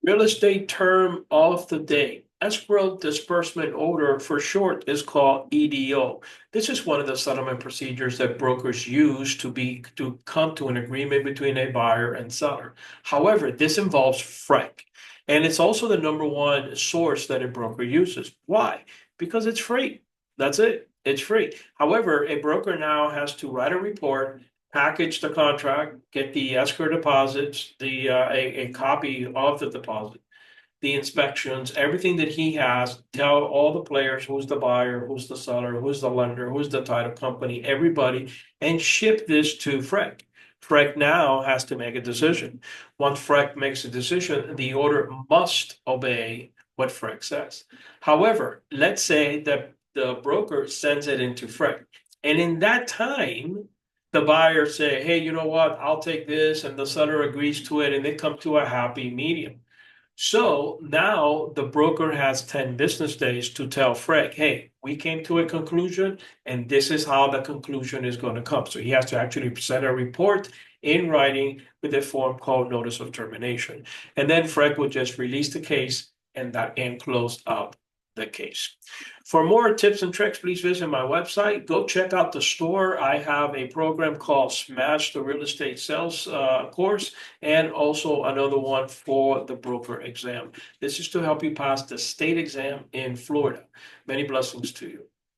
Real estate term of the day. Escrow Disbursement Order for short is called EDO. This is one of the settlement procedures that brokers use to come to an agreement between a buyer and seller. However, this involves FREC, and it's also the number one source that a broker uses. Why? Because it's free. That's it. It's free. However, a broker now has to write a report, package the contract, get the escrow deposits, a copy of the deposit, the inspections, everything that he has, tell all the players who's the buyer, who's the seller, who's the lender, who's the title company, everybody, and ship this to FREC. FREC now has to make a decision. Once FREC makes a decision, the order must obey what FREC says. However, let's say that the broker sends it into FREC, and in that time, the buyer say, hey, you know what, I'll take this, and the seller agrees to it, and they come to a happy medium. So now the broker has 10 business days to tell FREC, hey, we came to a conclusion, and this is how the conclusion is going to come. So he has to actually present a report in writing with a form called notice of termination. And then FREC will just release the case and close out the case. For more tips and tricks, please visit my website. Go check out the store. I have a program called Smash the Real Estate Sales course, and also another one for the broker exam. This is to help you pass the state exam in Florida. Many blessings to you.